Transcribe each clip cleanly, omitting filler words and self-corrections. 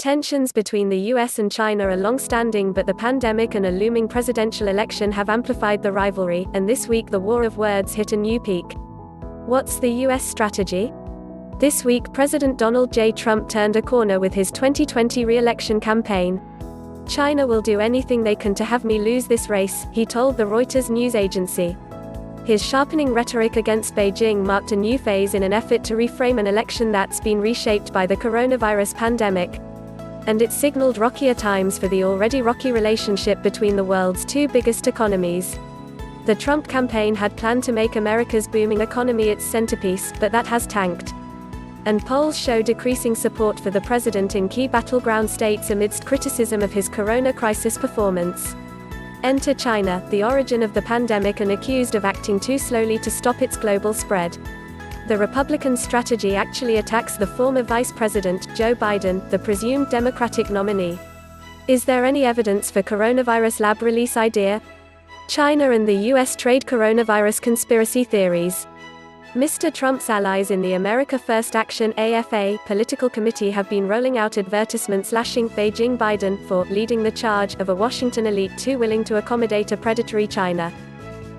Tensions between the US and China are long-standing, but the pandemic and a looming presidential election have amplified the rivalry, and this week the war of words hit a new peak. What's the US strategy? This week President Donald J. Trump turned a corner with his 2020 re-election campaign. "China will do anything they can to have me lose this race," he told the Reuters news agency. His sharpening rhetoric against Beijing marked a new phase in an effort to reframe an election that's been reshaped by the coronavirus pandemic. And it signaled rockier times for the already rocky relationship between the world's two biggest economies. The Trump campaign had planned to make America's booming economy its centerpiece, but that has tanked. And polls show decreasing support for the president in key battleground states amidst criticism of his corona crisis performance. Enter China, the origin of the pandemic and accused of acting too slowly to stop its global spread. The Republican strategy actually attacks the former Vice President, Joe Biden, the presumed Democratic nominee. Is there any evidence for coronavirus lab release idea? China and the US trade coronavirus conspiracy theories. Mr. Trump's allies in the America First Action (AFA) political committee have been rolling out advertisements lashing Beijing Biden for leading the charge of a Washington elite too willing to accommodate a predatory China.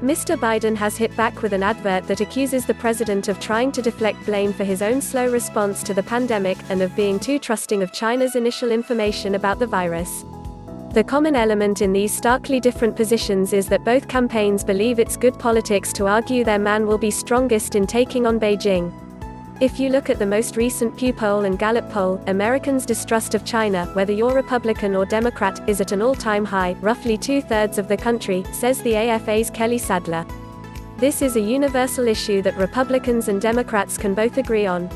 Mr. Biden has hit back with an advert that accuses the president of trying to deflect blame for his own slow response to the pandemic, and of being too trusting of China's initial information about the virus. The common element in these starkly different positions is that both campaigns believe it's good politics to argue their man will be strongest in taking on Beijing. If you look at the most recent Pew poll and Gallup poll, Americans' distrust of China, whether you're Republican or Democrat, is at an all-time high. Roughly 2/3 of the country, says the AFA's Kelly Sadler. This is a universal issue that Republicans and Democrats can both agree on.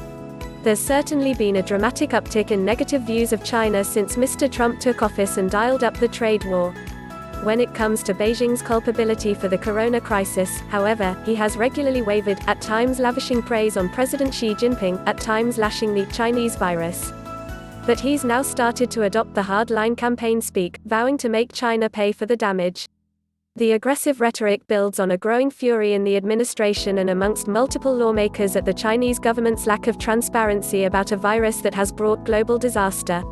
There's certainly been a dramatic uptick in negative views of China since Mr. Trump took office and dialed up the trade war. When it comes to Beijing's culpability for the corona crisis, however, he has regularly wavered, at times lavishing praise on President Xi Jinping, at times lashing the Chinese virus. But he's now started to adopt the hard-line campaign speak, vowing to make China pay for the damage. The aggressive rhetoric builds on a growing fury in the administration and amongst multiple lawmakers at the Chinese government's lack of transparency about a virus that has brought global disaster.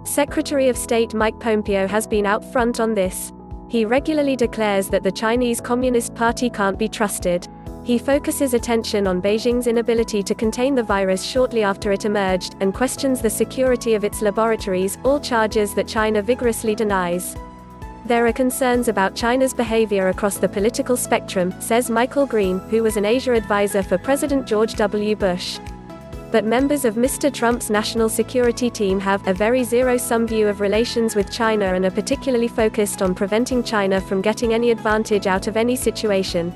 Secretary of State Mike Pompeo has been out front on this. He regularly declares that the Chinese Communist Party can't be trusted. He focuses attention on Beijing's inability to contain the virus shortly after it emerged, and questions the security of its laboratories, all charges that China vigorously denies. There are concerns about China's behavior across the political spectrum, says Michael Green, who was an Asia advisor for President George W. Bush. But members of Mr. Trump's national security team have a very zero-sum view of relations with China and are particularly focused on preventing China from getting any advantage out of any situation.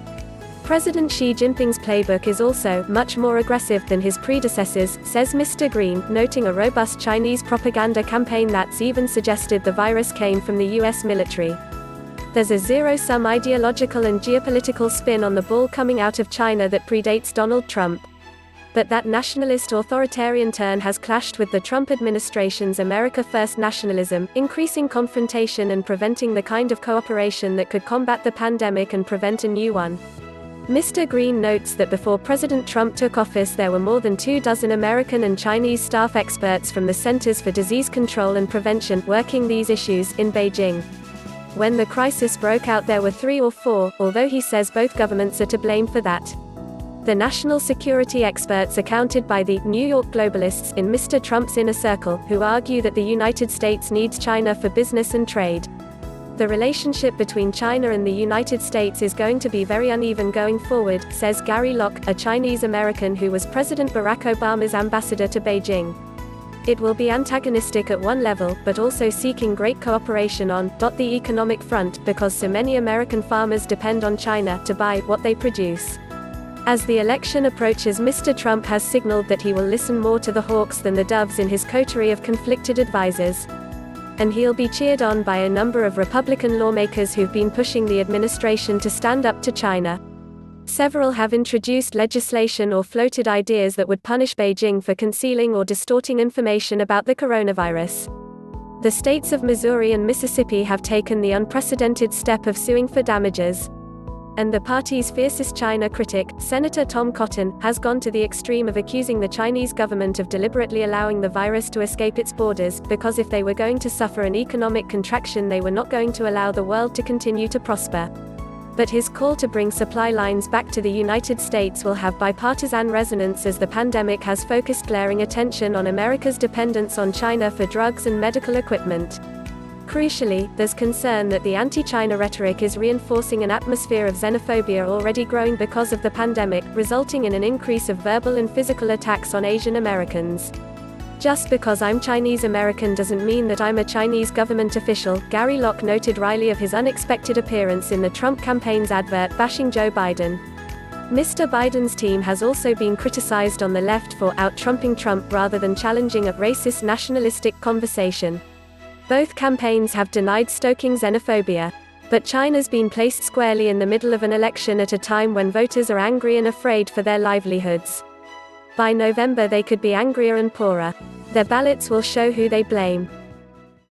President Xi Jinping's playbook is also much more aggressive than his predecessors, says Mr. Green, noting a robust Chinese propaganda campaign that's even suggested the virus came from the US military. There's a zero-sum ideological and geopolitical spin on the ball coming out of China that predates Donald Trump. But that nationalist authoritarian turn has clashed with the Trump administration's America First nationalism, increasing confrontation and preventing the kind of cooperation that could combat the pandemic and prevent a new one. Mr. Green notes that before President Trump took office there were more than 24 American and Chinese staff experts from the Centers for Disease Control and Prevention working these issues in Beijing. When the crisis broke out there were 3 or 4, although he says both governments are to blame for that. The national security experts accounted by the New York globalists in Mr. Trump's inner circle, who argue that the United States needs China for business and trade. The relationship between China and the United States is going to be very uneven going forward, says Gary Locke, a Chinese American who was President Barack Obama's ambassador to Beijing. It will be antagonistic at one level, but also seeking great cooperation on the economic front, because so many American farmers depend on China to buy what they produce. As the election approaches, Mr. Trump has signaled that he will listen more to the hawks than the doves in his coterie of conflicted advisors. And he'll be cheered on by a number of Republican lawmakers who've been pushing the administration to stand up to China. Several have introduced legislation or floated ideas that would punish Beijing for concealing or distorting information about the coronavirus. The states of Missouri and Mississippi have taken the unprecedented step of suing for damages. And the party's fiercest China critic, Senator Tom Cotton, has gone to the extreme of accusing the Chinese government of deliberately allowing the virus to escape its borders, because if they were going to suffer an economic contraction, they were not going to allow the world to continue to prosper. But his call to bring supply lines back to the United States will have bipartisan resonance, as the pandemic has focused glaring attention on America's dependence on China for drugs and medical equipment. Crucially, there's concern that the anti-China rhetoric is reinforcing an atmosphere of xenophobia already growing because of the pandemic, resulting in an increase of verbal and physical attacks on Asian Americans. Just because I'm Chinese American doesn't mean that I'm a Chinese government official, Gary Locke noted wryly of his unexpected appearance in the Trump campaign's advert bashing Joe Biden. Mr. Biden's team has also been criticized on the left for out-Trumping Trump rather than challenging a racist nationalistic conversation. Both campaigns have denied stoking xenophobia. But China's been placed squarely in the middle of an election at a time when voters are angry and afraid for their livelihoods. By November they could be angrier and poorer. Their ballots will show who they blame.